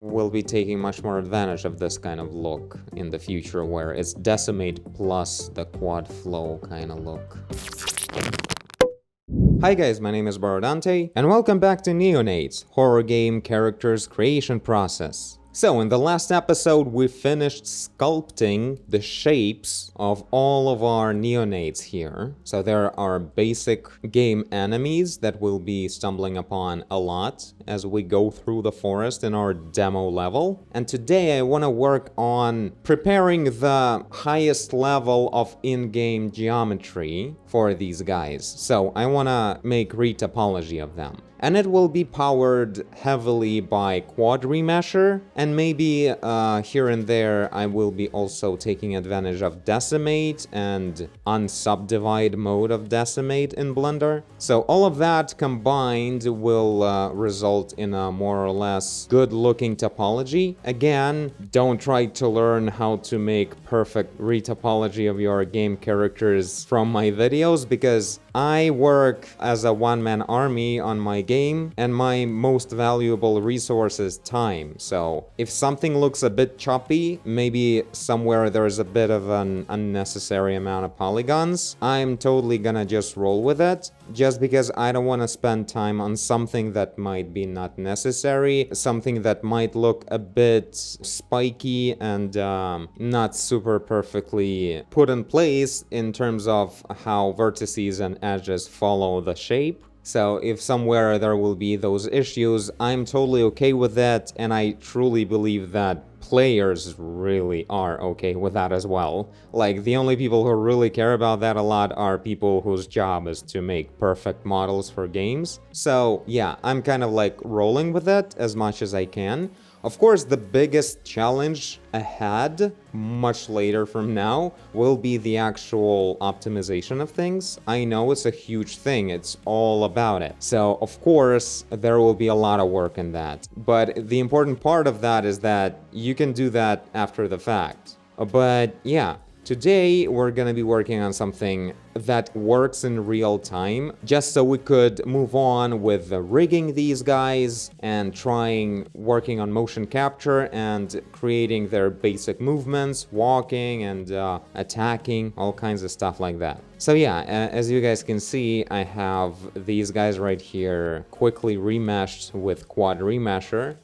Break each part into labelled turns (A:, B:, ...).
A: we'll be taking much more advantage of this kind of look in the future, where it's decimate plus the quad flow kind of look. Hi guys, my name is Barodante, and welcome back to Neonates, horror game characters creation process. So in the last episode we finished sculpting the shapes of all of our neonates here. So there are basic game enemies that we'll be stumbling upon a lot as we go through the forest in our demo level. And today I want to work on preparing the highest level of in-game geometry for these guys. So I want to make retopology of them. And it will be powered heavily by quad remesher, and maybe here and there I will be also taking advantage of decimate and unsubdivide mode of decimate in Blender. So all of that combined will result in a more or less good looking topology. Again, don't try to learn how to make perfect retopology of your game characters from my videos, because I work as a one-man army on my game, and my most valuable resource is time. So if something looks a bit choppy, maybe somewhere there's a bit of an unnecessary amount of polygons, I'm totally gonna just roll with it, just because I don't want to spend time on something that might be not necessary, something that might look a bit spiky and not super perfectly put in place in terms of how vertices and edges follow the shape. So if somewhere there will be those issues, I'm totally okay with that, and I truly believe that players really are okay with that as well. Like, the only people who really care about that a lot are people whose job is to make perfect models for games. So yeah, I'm kind of like rolling with it as much as I can. Of course, the biggest challenge ahead, much later from now, will be the actual optimization of things. I know it's a huge thing, it's all about it. So, of course, there will be a lot of work in that. But the important part of that is that you can do that after the fact. But yeah, today we're gonna be working on something that works in real time, just so we could move on with rigging these guys and working on motion capture and creating their basic movements, walking and attacking, all kinds of stuff like that. So yeah, as you guys can see, I have these guys right here quickly remeshed with quad remesher.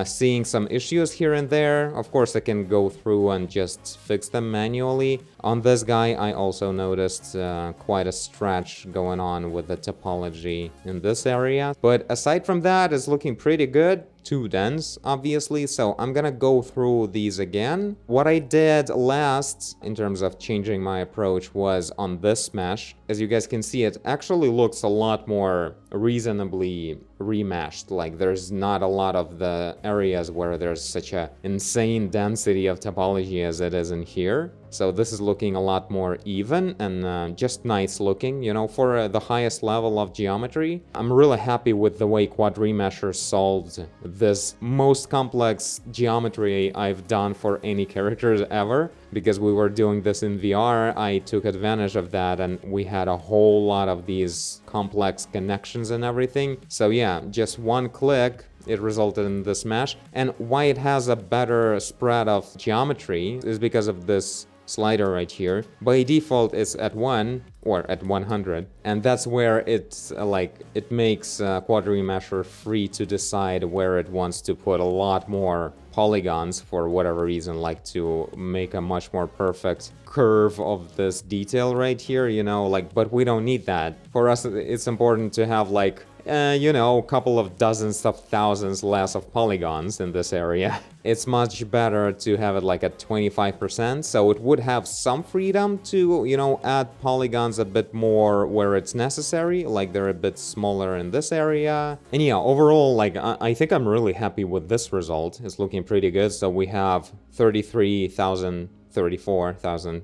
A: Seeing some issues here and there. Of course, I can go through and just fix them manually. On this guy, I also noticed quite a stretch going on with the topology in this area. But aside from that, it's looking pretty good. Too dense, obviously, so I'm gonna go through these again. What I did last in terms of changing my approach was on this mesh. As you guys can see, it actually looks a lot more reasonably remeshed. Like, there's not a lot of the areas where there's such a insane density of topology as it is in here. So this is looking a lot more even and just nice looking, you know, for the highest level of geometry. I'm really happy with the way quad remesher solved this most complex geometry I've done for any characters ever. Because we were doing this in VR, I took advantage of that, and we had a whole lot of these complex connections and everything. So yeah, just one click, it resulted in this mesh. And why it has a better spread of geometry is because of this slider right here. By default, it's at 1 or at 100, and that's where it's it makes quad remesher free to decide where it wants to put a lot more polygons for whatever reason, like to make a much more perfect curve of this detail right here, you know, like, but we don't need that. For us, it's important to have like you know, a couple of dozens of thousands less of polygons in this area. It's much better to have it like at 25%, so it would have some freedom to, you know, add polygons a bit more where it's necessary, like they're a bit smaller in this area. And yeah, overall, like, I think I'm really happy with this result. It's looking pretty good. So we have 34,000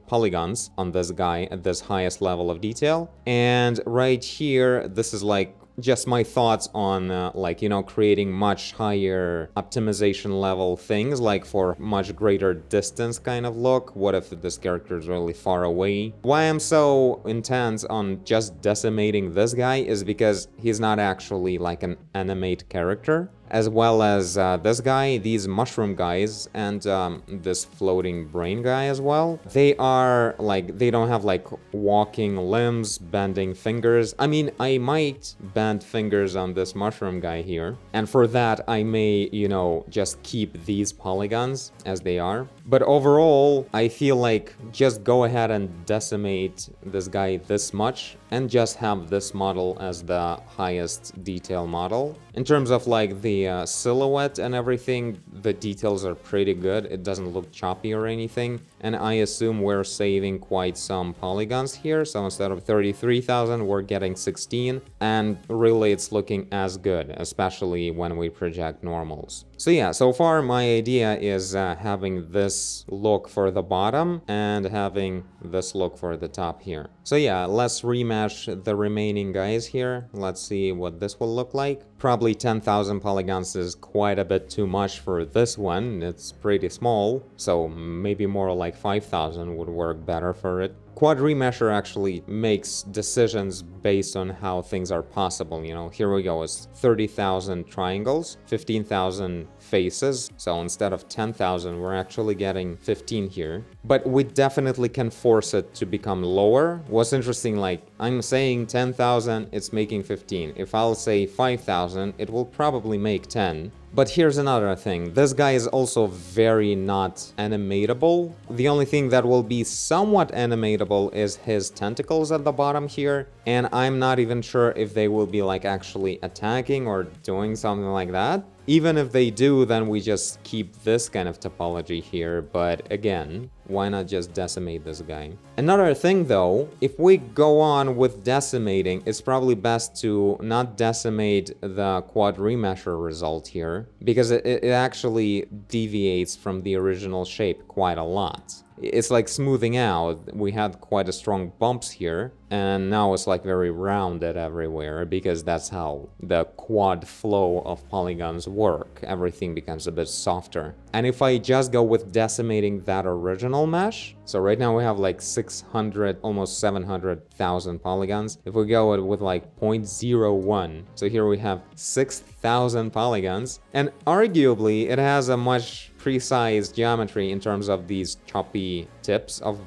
A: polygons on this guy at this highest level of detail. And right here, this is like just my thoughts on like, you know, creating much higher optimization level things, like for much greater distance kind of look. What if this character is really far away? Why I'm so intense on just decimating this guy is because he's not actually like an animate character. as well as this guy, these mushroom guys, and this floating brain guy as well. They are like, they don't have like walking limbs, bending fingers. I mean, I might bend fingers on this mushroom guy here, and for that I may, you know, just keep these polygons as they are. But overall, I feel like just go ahead and decimate this guy this much and just have this model as the highest detail model. In terms of like the silhouette and everything, the details are pretty good. It doesn't look choppy or anything. And I assume we're saving quite some polygons here. So instead of 33,000, we're getting 16. And really it's looking as good, especially when we project normals. So yeah, so far my idea is having this look for the bottom and having this look for the top here. So yeah, let's remesh the remaining guys here. Let's see what this will look like. Probably 10,000 polygons is quite a bit too much for this one. It's pretty small, so maybe more like 5,000 would work better for it. Quad Remesher actually makes decisions based on how things are possible, you know. Here we go, it's 30,000 triangles, 15,000 faces, so instead of 10,000 we're actually getting 15 here. But we definitely can force it to become lower. What's interesting, like, I'm saying 10,000, it's making 15. If I'll say 5,000, it will probably make 10. But here's another thing, this guy is also very not animatable. The only thing that will be somewhat animatable is his tentacles at the bottom here, and I'm not even sure if they will be like actually attacking or doing something like that. Even if they do, then we just keep this kind of topology here, but again, why not just decimate this guy? Another thing though, if we go on with decimating, it's probably best to not decimate the quad remesher result here, because it actually deviates from the original shape quite a lot. It's like smoothing out. We had quite a strong bumps here, and now it's like very rounded everywhere, because that's how the quad flow of polygons work. Everything becomes a bit softer. And if I just go with decimating that original mesh, so right now we have like 600, almost 700,000 polygons. If we go with like 0.01, so here we have 6,000 polygons, and arguably it has a much precise geometry in terms of these choppy tips of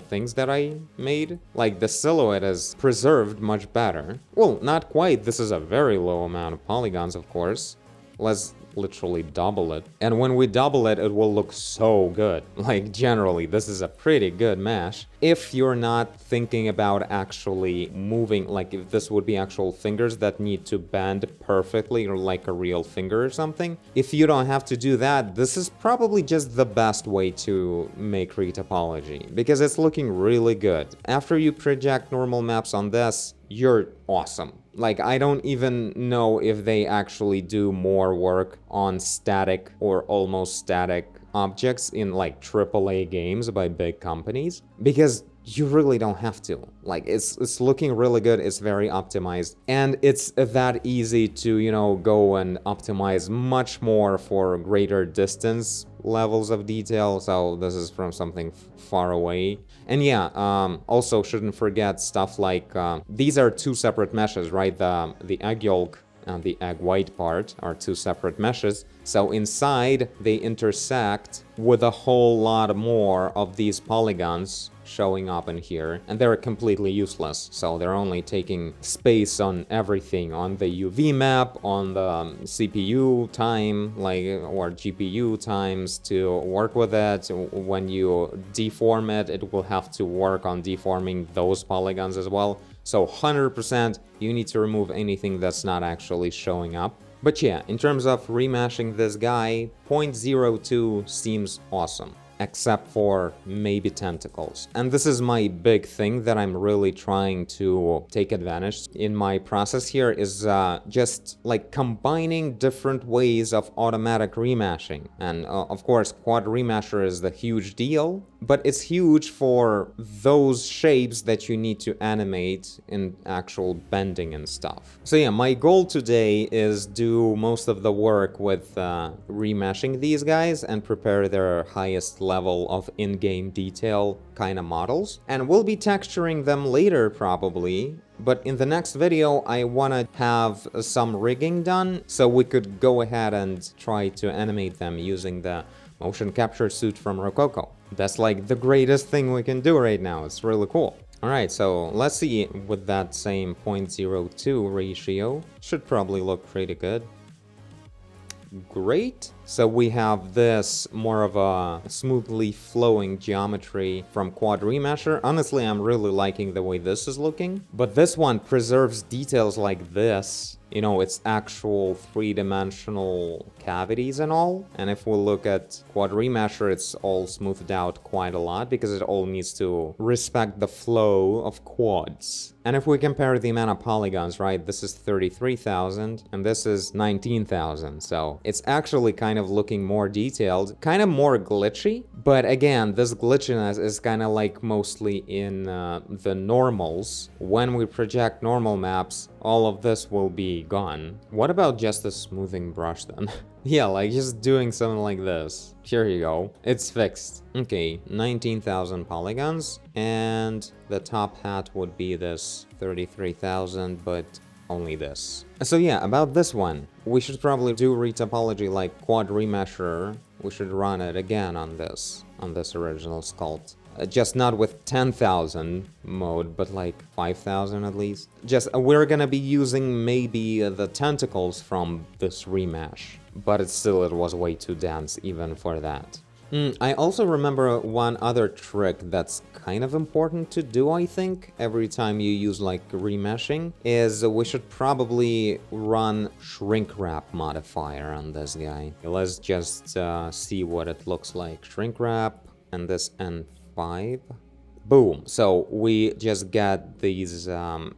A: things that I made. Like the silhouette is preserved much better. Well, not quite. This is a very low amount of polygons, of course. Let's literally double it. And when we double it, it will look so good. Like generally, this is a pretty good mesh. If you're not thinking about actually moving, like if this would be actual fingers that need to bend perfectly or like a real finger or something, if you don't have to do that, this is probably just the best way to make retopology, because it's looking really good. After you project normal maps on this, you're awesome. Like, I don't even know if they actually do more work on static or almost static objects in like AAA games by big companies, because you really don't have to. Like, it's looking really good, it's very optimized, and it's that easy to, you know, go and optimize much more for greater distance levels of detail. So this is from something far away. And yeah, also shouldn't forget stuff like these are two separate meshes, right? The egg yolk and the egg white part are two separate meshes. So inside they intersect with a whole lot more of these polygons showing up in here, and they're completely useless. So they're only taking space on everything, on the UV map, on the CPU time, like, or GPU times to work with it. When you deform it, it will have to work on deforming those polygons as well. So 100% you need to remove anything that's not actually showing up. But yeah, in terms of remeshing this guy, 0.02 seems awesome, except for maybe tentacles. And this is my big thing that I'm really trying to take advantage in my process here, is just like combining different ways of automatic remeshing. And of course, quad remesher is the huge deal, but it's huge for those shapes that you need to animate in actual bending and stuff. So yeah, my goal today is do most of the work with remeshing these guys and prepare their highest level of in-game detail kind of models. And we'll be texturing them later probably, But in the next video, I want to have some rigging done so we could go ahead and try to animate them using the motion capture suit from Rococo. That's like the greatest thing we can do right now. It's really cool. Alright, so let's see with that same 0.02 ratio. Should probably look pretty good. Great. So we have this more of a smoothly flowing geometry from Quad Remesher. Honestly, I'm really liking the way this is looking. But this one preserves details like this. You know, it's actual three-dimensional cavities and all. And if we look at Quad Remesher, it's all smoothed out quite a lot because it all needs to respect the flow of quads. And if we compare the amount of polygons, right, this is 33,000 and this is 19,000. So it's actually kind of looking more detailed, kind of more glitchy. But again, this glitchiness is kind of like mostly in the normals. When we project normal maps, all of this will be gone. What about just a smoothing brush then? Yeah, like just doing something like this. Here you go. It's fixed. Okay, 19,000 polygons. And the top hat would be this 33,000, but only this. So yeah, about this one. We should probably do retopology like Quad Remesher. We should run it again on this original sculpt. Just not with 10,000 mode, but like 5,000 at least. Just, we're gonna be using maybe the tentacles from this remesh. But it was way too dense even for that. I also remember one other trick that's kind of important to do, I think, every time you use like remeshing, is we should probably run shrink wrap modifier on this guy. Let's just see what it looks like. Shrink wrap and this N5. Boom. So we just get these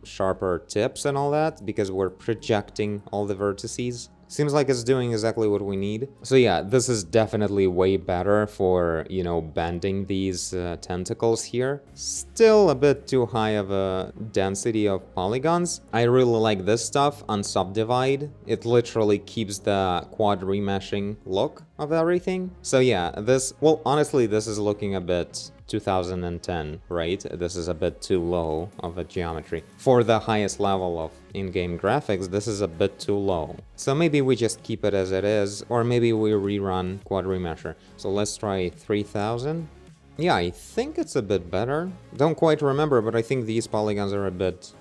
A: sharper tips and all that because we're projecting all the vertices. Seems like it's doing exactly what we need. So yeah, this is definitely way better for, you know, bending these tentacles here. Still a bit too high of a density of polygons. I really like this stuff on Subdivide. It literally keeps the quad remeshing look of everything. So yeah, this, well, honestly, this is looking a bit 2010, right? This is a bit too low of a geometry. For the highest level of in-game graphics, this is a bit too low. So maybe we just keep it as it is, or maybe we rerun Quad Remesher. So let's try 3000. Yeah, I think it's a bit better. Don't quite remember, but I think these polygons are a bit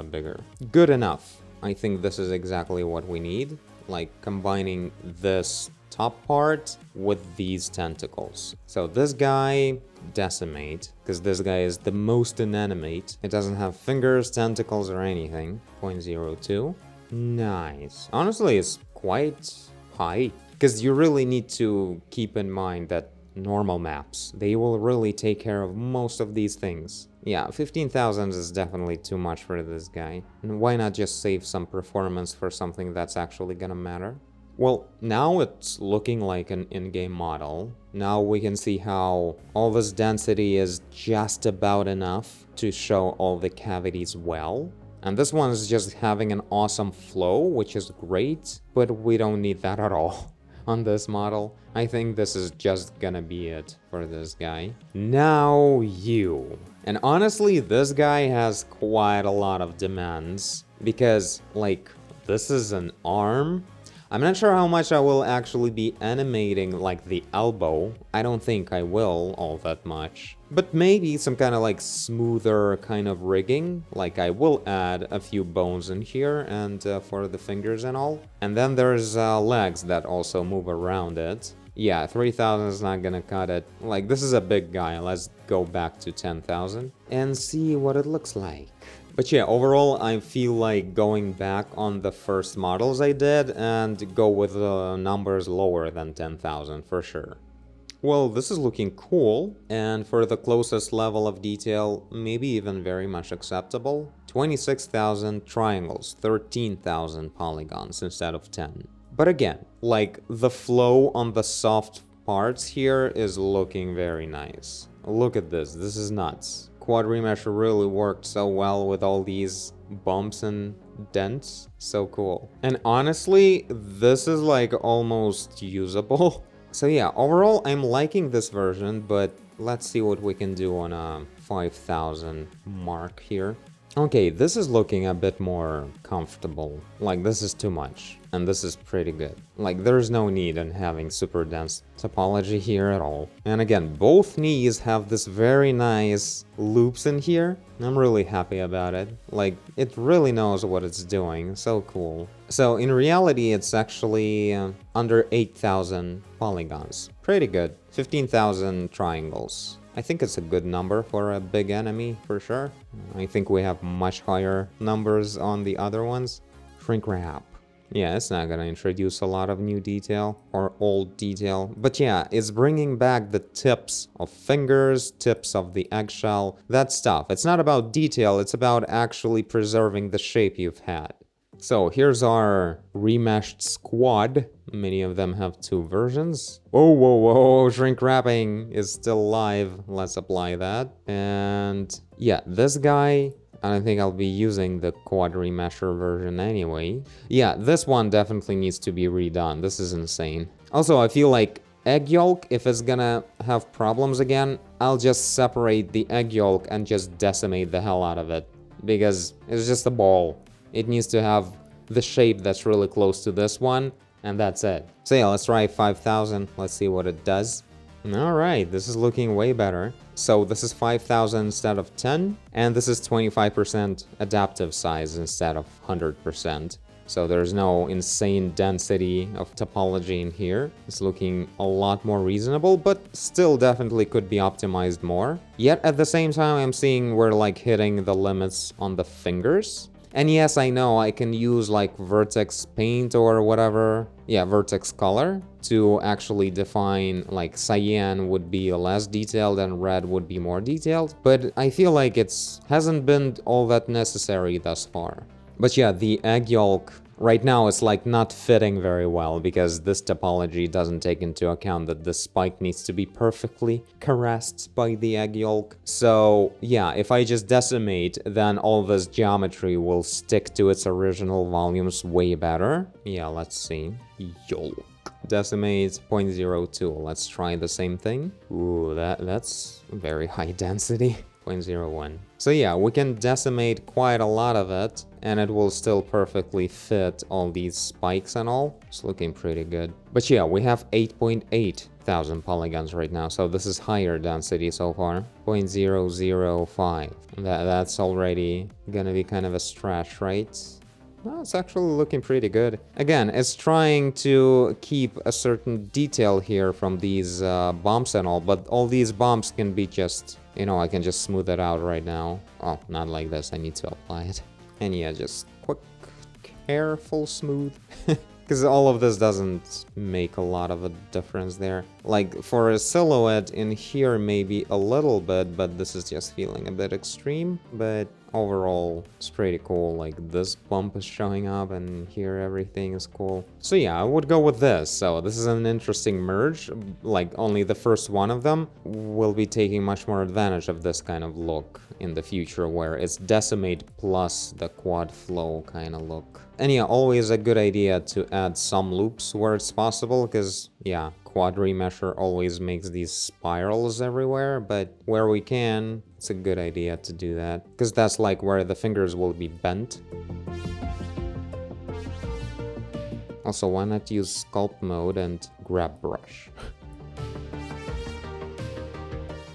A: bigger. Good enough. I think this is exactly what we need. Like combining this top part with these tentacles. So this guy, decimate, because this guy is the most inanimate. It doesn't have fingers, tentacles, or anything. 0.02. Nice. Honestly, it's quite high, because you really need to keep in mind that normal maps, they will really take care of most of these things. Yeah, 15,000 is definitely too much for this guy. And why not just save some performance for something that's actually gonna matter? Well, now it's looking like an in-game model. Now we can see how all this density is just about enough to show all the cavities well. And this one is just having an awesome flow, which is great, but we don't need that at all on this model. I think this is just gonna be it for this guy. Now you. And honestly, this guy has quite a lot of demands because, like, this is an arm. I'm not sure how much I will actually be animating, like, the elbow. I don't think I will all that much. But maybe some kind of, like, smoother kind of rigging. Like, I will add a few bones in here and for the fingers and all. And then there's legs that also move around it. Yeah, 3,000 is not gonna cut it. Like, this is a big guy. Let's go back to 10,000 and see what it looks like. But yeah, overall, I feel like going back on the first models I did and go with numbers lower than 10,000 for sure. Well, this is looking cool, and for the closest level of detail, maybe even very much acceptable. 26,000 triangles, 13,000 polygons instead of 10. But again, like, the flow on the soft parts here is looking very nice. Look at this is nuts. Quad Remesher really worked so well with all these bumps and dents. So cool. And honestly, this is like almost usable. So yeah, overall I'm liking this version, but let's see what we can do on a 5,000 mark here. Okay, this is looking a bit more comfortable. Like, this is too much. And this is pretty good. Like, there's no need in having super dense topology here at all. And again, both knees have this very nice loops in here. I'm really happy about it. Like, it really knows what it's doing. So cool. So in reality, it's actually under 8,000 polygons. Pretty good. 15,000 triangles. I think it's a good number for a big enemy, for sure. I think we have much higher numbers on the other ones. Shrink wrap. Yeah, it's not gonna introduce a lot of new detail or old detail. But yeah, it's bringing back the tips of fingers, tips of the eggshell, that stuff. It's not about detail, it's about actually preserving the shape you've had. So here's our remeshed squad. Many of them have 2 versions. Whoa, whoa, whoa, shrink wrapping is still live. Let's apply that. And yeah, this guy, I don't think I'll be using the quad remesher version anyway. Yeah, this one definitely needs to be redone. This is insane. Also, I feel like egg yolk, if it's gonna have problems again, I'll just separate the egg yolk and just decimate the hell out of it. Because it's just a ball. It needs to have the shape that's really close to this one, and that's it. So yeah, let's try 5,000. Let's see what it does. Alright, this is looking way better. So this is 5,000 instead of 10, and this is 25% adaptive size instead of 100%. So there's no insane density of topology in here. It's looking a lot more reasonable, but still definitely could be optimized more. Yet at the same time, I'm seeing we're like hitting the limits on the fingers. And yes, I know I can use like vertex paint or whatever, yeah, vertex color, to actually define like cyan would be less detailed and red would be more detailed, but I feel like it's hasn't been all that necessary thus far. But yeah, the egg yolk, right now it's like not fitting very well because this topology doesn't take into account that the spike needs to be perfectly caressed by the egg yolk. So yeah, if I just decimate, then all this geometry will stick to its original volumes way better. Yeah, let's see. Yolk. Decimate 0.02. Let's try the same thing. Ooh, that's very high density. 0.01. So yeah, we can decimate quite a lot of it, and it will still perfectly fit all these spikes and all. It's looking pretty good. But yeah, we have 8.8 thousand polygons right now, so this is higher density so far. 0.005. That's already gonna be kind of a stretch, right? Well, it's actually looking pretty good. Again, it's trying to keep a certain detail here from these bumps and all, but all these bumps can be just, you know, I can just smooth it out right now. Oh, not like this, I need to apply it. And yeah, just quick, careful, smooth. Because all of this doesn't make a lot of a difference there. Like, for a silhouette in here, maybe a little bit, but this is just feeling a bit extreme. But overall, it's pretty cool. Like, this bump is showing up, and here everything is cool. So yeah, I would go with this. So this is an interesting merge. Like, only the first one of them will be taking much more advantage of this kind of look in the future, where it's decimate plus the quad flow kind of look. And yeah, always a good idea to add some loops where it's possible, because yeah, quad remesher always makes these spirals everywhere, but where we can, it's a good idea to do that, because that's like where the fingers will be bent. Also, why not use sculpt mode and grab brush?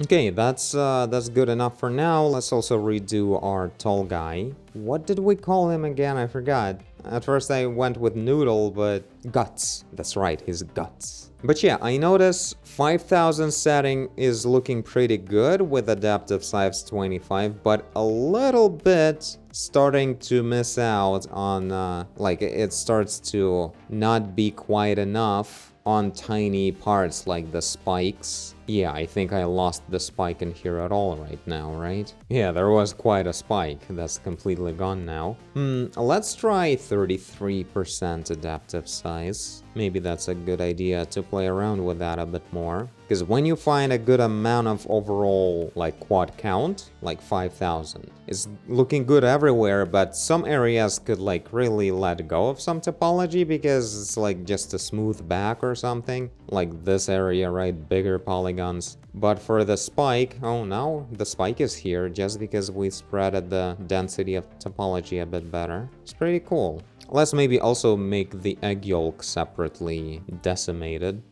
A: Okay, that's good enough for now. Let's also redo our tall guy. What did we call him again? I forgot. At first I went with Noodle, but Guts. That's right, his Guts. But yeah, I notice 5,000 setting is looking pretty good with adaptive size 25, but a little bit starting to miss out on, like, it starts to not be quite enough on tiny parts like the spikes. Yeah, I think I lost the spike in here at all right now, right? Yeah, there was quite a spike. That's completely gone now. Let's try 33% adaptive size. Maybe that's a good idea to play around with that a bit more. Because when you find a good amount of overall, like, quad count, like 5,000, it's looking good everywhere, but some areas could, like, really let go of some topology because it's, like, just a smooth back or or something, like this area, right? Bigger polygons. But for the spike, oh, now the spike is here just because we spreaded the density of topology a bit better. It's pretty cool. Let's maybe also make the egg yolk separately decimated.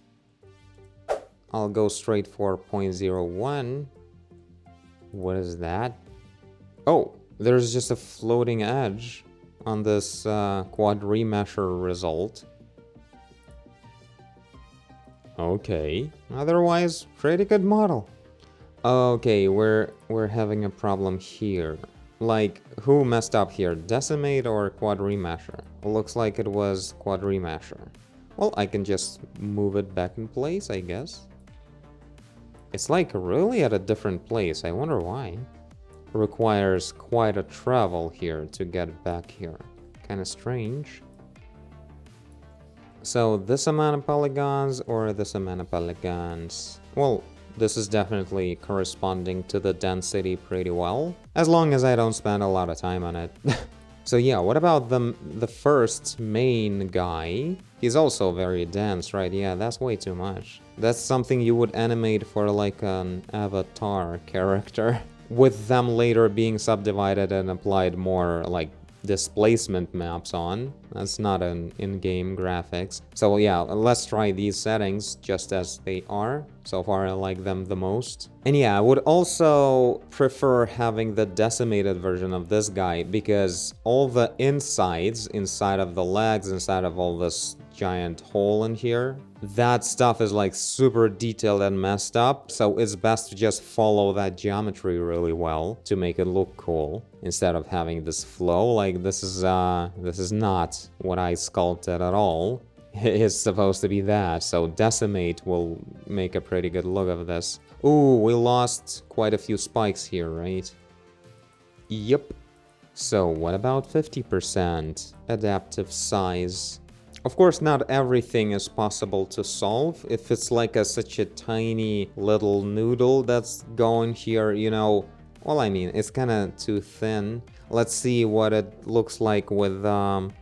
A: I'll go straight for 0.01. What is that? Oh, there's just a floating edge on this quad remesher result. Okay, otherwise pretty good model. Okay, we're having a problem here. Like, who messed up here, Decimate or quad remesher? Looks like it was quad remesher. Well, I can just move it back in place, I guess. It's like really at a different place, I wonder why. Requires quite a travel here to get back here. Kinda strange. So this amount of polygons or this amount of polygons? Well, this is definitely corresponding to the density pretty well, as long as I don't spend a lot of time on it. So yeah, what about the first main guy? He's also very dense, right? Yeah, that's way too much. That's something you would animate for like an avatar character, with them later being subdivided and applied more like displacement maps on. That's not an in-game graphics. So yeah, let's try these settings just as they are. So far I like them the most. And yeah, I would also prefer having the decimated version of this guy, because all the insides, inside of the legs, inside of all this giant hole in here, that stuff is like super detailed and messed up, so it's best to just follow that geometry really well to make it look cool, instead of having this flow. Like, this is not what I sculpted at all. It's supposed to be that, so Decimate will make a pretty good look of this. Ooh, we lost quite a few spikes here, right? Yep. So what about 50% adaptive size? Of course, not everything is possible to solve. If it's like such a tiny little noodle that's going here, you know, well, I mean, it's kind of too thin. Let's see what it looks like with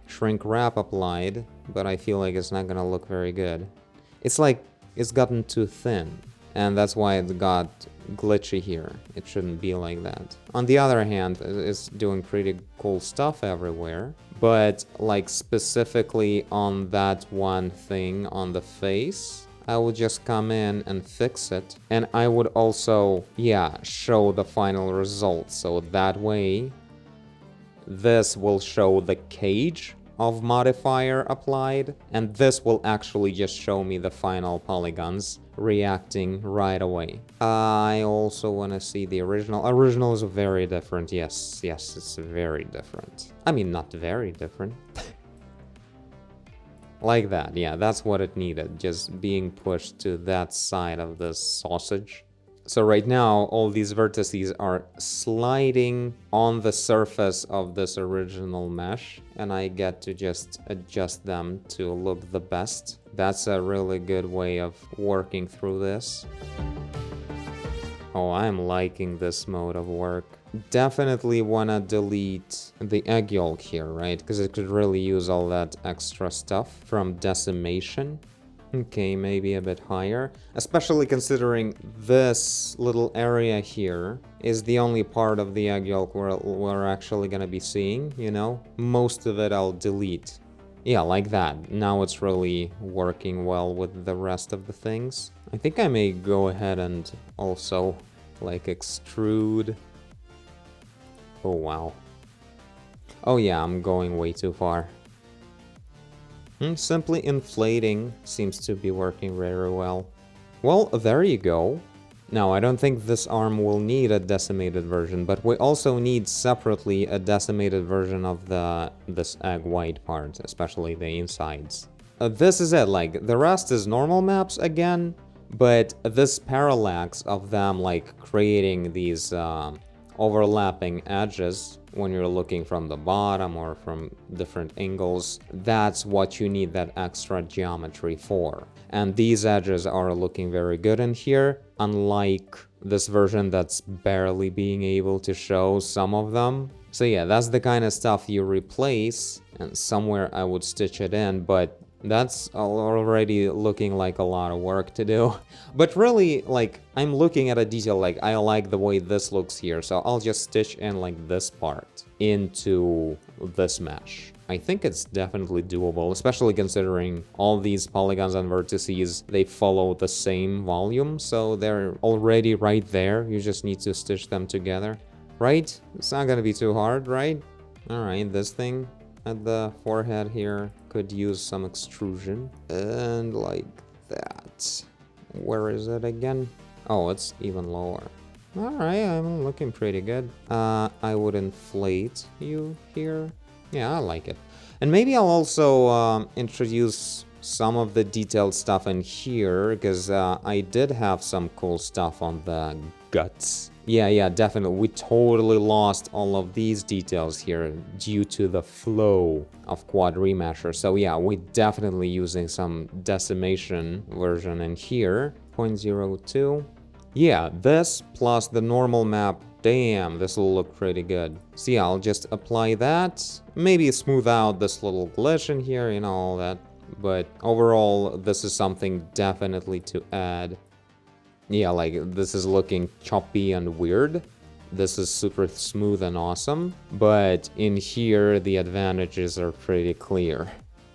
A: shrink wrap applied, but I feel like it's not gonna look very good. It's like it's gotten too thin, and that's why it got glitchy here. It shouldn't be like that. On the other hand, it's doing pretty cool stuff everywhere, but like specifically on that one thing on the face, I would just come in and fix it. And I would also, yeah, show the final result. So that way, this will show the cage of modifier applied, and this will actually just show me the final polygons reacting right away. I also want to see the original. Original is very different. Yes, it's very different. I mean, not very different. Like that, yeah, that's what it needed, just being pushed to that side of the sausage. So right now, all these vertices are sliding on the surface of this original mesh, and I get to just adjust them to look the best. That's a really good way of working through this. Oh, I'm liking this mode of work. Definitely wanna delete the egg yolk here, right? Because it could really use all that extra stuff from decimation. Okay, maybe a bit higher, especially considering this little area here is the only part of the egg yolk we're actually gonna be seeing, you know? Most of it I'll delete. Yeah, like that. Now it's really working well with the rest of the things. I think I may go ahead and also, like, extrude. Oh, wow. Oh yeah, I'm going way too far. Simply inflating seems to be working very well. Well, there you go. Now, I don't think this arm will need a decimated version, but we also need separately a decimated version of this egg white part, especially the insides. This is it, like, the rest is normal maps again, but this parallax of them, like, creating these overlapping edges when you're looking from the bottom or from different angles, that's what you need that extra geometry for. And these edges are looking very good in here, unlike this version that's barely being able to show some of them. So yeah, that's the kind of stuff you replace, and somewhere I would stitch it in, but That's already looking like a lot of work to do. But really, like, I'm looking at a detail, like, I like the way this looks here, so I'll just stitch in, like, this part into this mesh. I think it's definitely doable, especially considering all these polygons and vertices, they follow the same volume, so they're already right there. You just need to stitch them together, right? It's not gonna be too hard, right? All right, this thing at the forehead here could use some extrusion, and like that. Where is it again? Oh, it's even lower. All right, I'm looking pretty good. I would inflate you here. Yeah, I like it. And maybe I'll also introduce some of the detailed stuff in here, because I did have some cool stuff on the guts. Yeah, definitely. We totally lost all of these details here due to the flow of Quad Remesher. So yeah, we're definitely using some decimation version in here. 0.02. Yeah, this plus the normal map. Damn, this will look pretty good. So yeah, I'll just apply that. Maybe smooth out this little glitch in here, you know, all that. But overall, this is something definitely to add. Yeah, like, this is looking choppy and weird. This is super smooth and awesome. But in here, the advantages are pretty clear.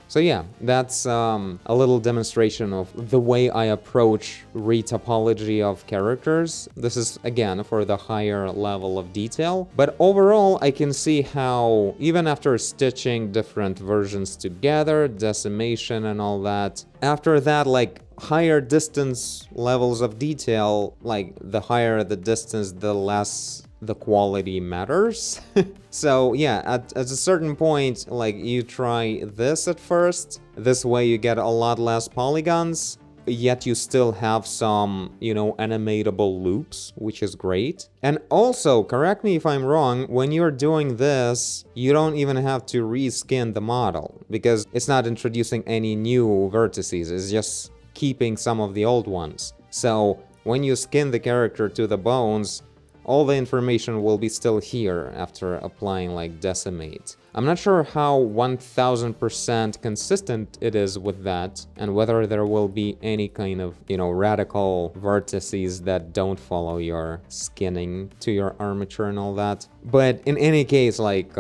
A: So yeah, that's a little demonstration of the way I approach retopology of characters. This is, again, for the higher level of detail. But overall, I can see how, even after stitching different versions together, decimation and all that, after that, like, higher distance levels of detail, like, the higher the distance, the less the quality matters. So yeah, at a certain point, like, you try this at first. This way you get a lot less polygons, yet you still have some, you know, animatable loops, which is great. And also, correct me if I'm wrong, when you're doing this, you don't even have to reskin the model, because it's not introducing any new vertices, it's just keeping some of the old ones. So when you skin the character to the bones, all the information will be still here after applying, like, decimate. I'm not sure how 1000% consistent it is with that, and whether there will be any kind of, you know, radical vertices that don't follow your skinning to your armature and all that. But in any case, like,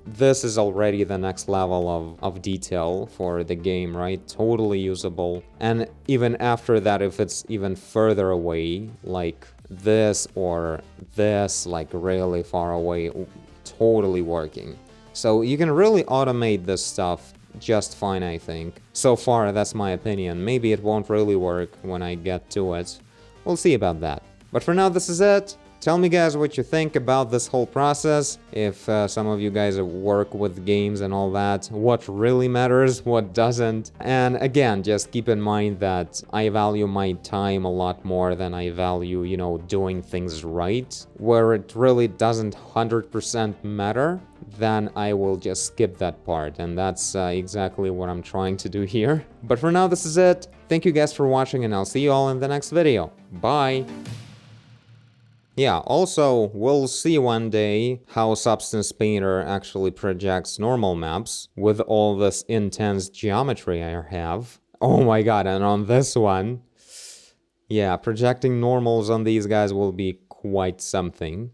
A: this is already the next level of detail for the game, right? Totally usable. And even after that, if it's even further away, like this or this, like really far away, totally working. So you can really automate this stuff just fine, I think. So far, that's my opinion. Maybe it won't really work when I get to it. We'll see about that. But for now, this is it. Tell me, guys, what you think about this whole process. If some of you guys work with games and all that, what really matters, what doesn't. And again, just keep in mind that I value my time a lot more than I value, you know, doing things right. Where it really doesn't 100% matter, then I will just skip that part. And that's exactly what I'm trying to do here. But for now, this is it. Thank you guys for watching, and I'll see you all in the next video. Bye! Yeah, also, we'll see one day how Substance Painter actually projects normal maps with all this intense geometry I have. Oh my god, and on this one, yeah, projecting normals on these guys will be quite something.